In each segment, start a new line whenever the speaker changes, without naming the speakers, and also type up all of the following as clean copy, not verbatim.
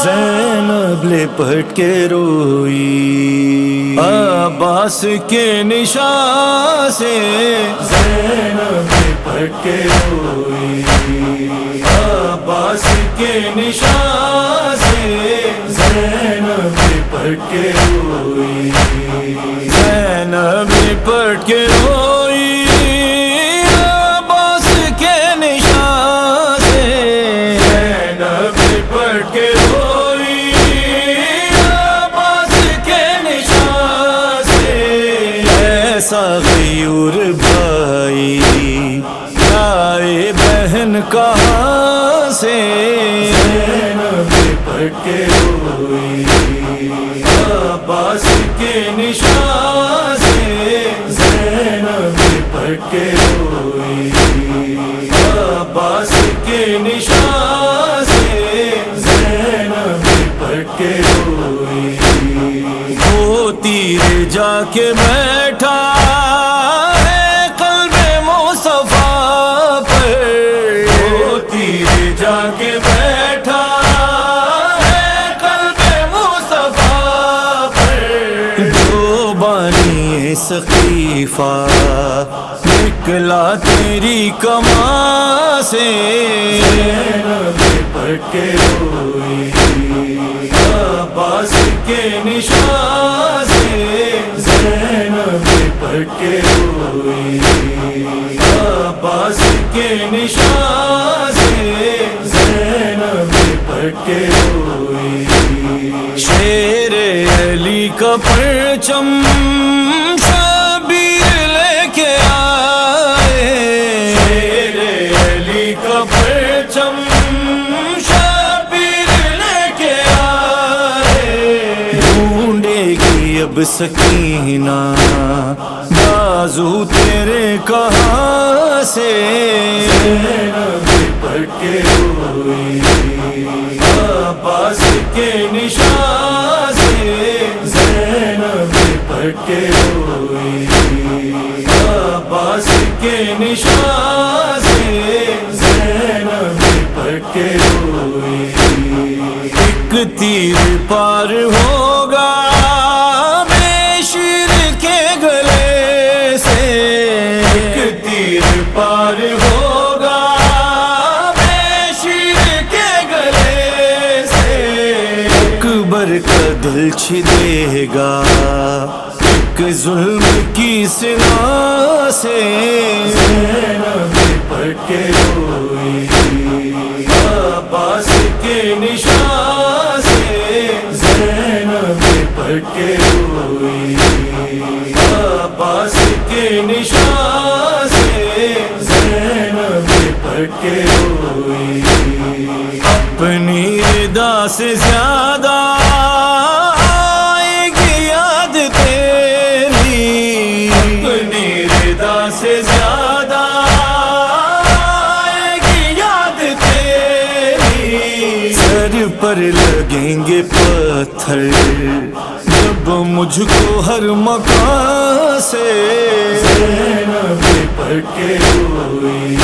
زینب لپٹ کے روئی عباس کے نشان سے، زینب لپٹ کے روئی عباس کے نشان سے، زینب لپٹ کے روئی زینب لپٹ کے روئی عباس کے نشان سے، زینب لپٹ کے غیور بھائی آئے بہن کہاں سے، زینب لپٹ کے روئی عباس کے نشان سے، زینب لپٹ کے روئی عباس کے نشان سے، زینب لپٹ کے روئی وہ تیر جا کے بیٹھا کے بیٹھا ہے قلب مصطفیٰ پر، جو بانی سقیفہ نکلا تیری کماں سے، زینب لپٹ کے روئی عباس کے نشان سے، زینب لپٹ کے روئی عباس کے نشان سے، زینب لپٹ کے روئی شیر علی کا پرچم شبیر لے کے آئے، شیر علی کا پرچم شبیر لے کے آئے، ڈھونڈے گی اب سکینہ بازو تیرے کہاں سے، زینب لپٹ کے روئی عباس کے نشان سے، زینب لپٹ کے روئی عباس کے نشان سے، زینب لپٹ کے روئی ایک تیر پار ہوگا پار ہوگا بے شیر کے گلے سے، اکبر کا دل چھدے گا ایک ظلم کی سنا سے، زینب لپٹ کے روئی عباس کے نشان سے، زینب لپٹ کے روئی عباس کے نشان سے، زینب لپٹ کے روئی اپنی رضا سے زیادہ آئے گی یاد تیری، اپنی رضا سے زیادہ آئے گی یاد تیری، سر پر لگیں گے پتھر جب مجھ کو ہر مکان سے، زینب لپٹ کے روئی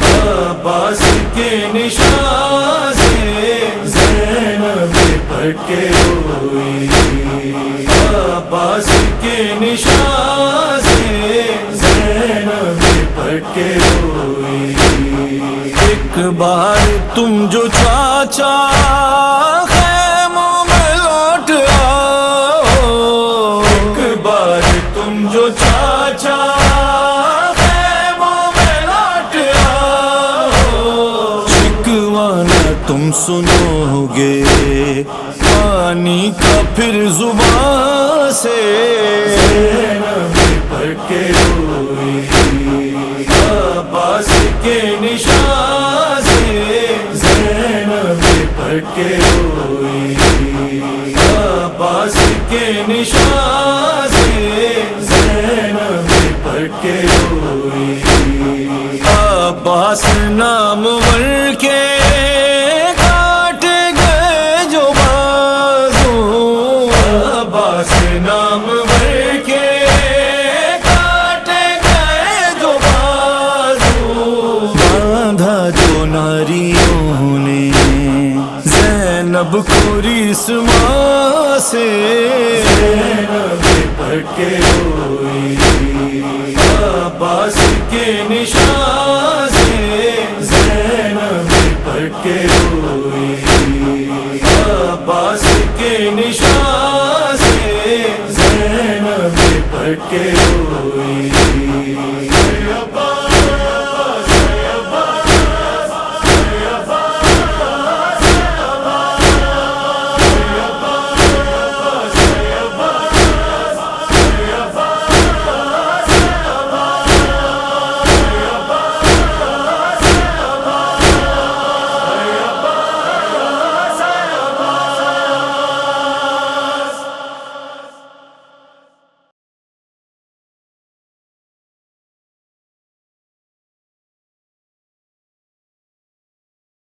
عباس کے نشان سے، زینب لپٹ کے روئی عباس کے نشان سے، زینب لپٹ کے روئی ایک بار تم جو چاچا خیموں میں لوٹ آؤ، ایک بار تم جو چاچا خیموں میں لوٹ آؤ، شکوانہ تم سنو گے پانی کا پھر زبان سے، زینب لپٹ کے روئی عباس کے نشان سے، زینب لپٹ کے روئی عباس کے نشان سے، زینب لپٹ کے روئی عباس نامور کے کاٹ باندھا جو ناریوں نے زینب کو ریسما سے، زینب پٹ کے روئی عباس کے نشان سے، زینب پٹ کے روئی عباس کے نشان سے، زینب پٹ کے روئی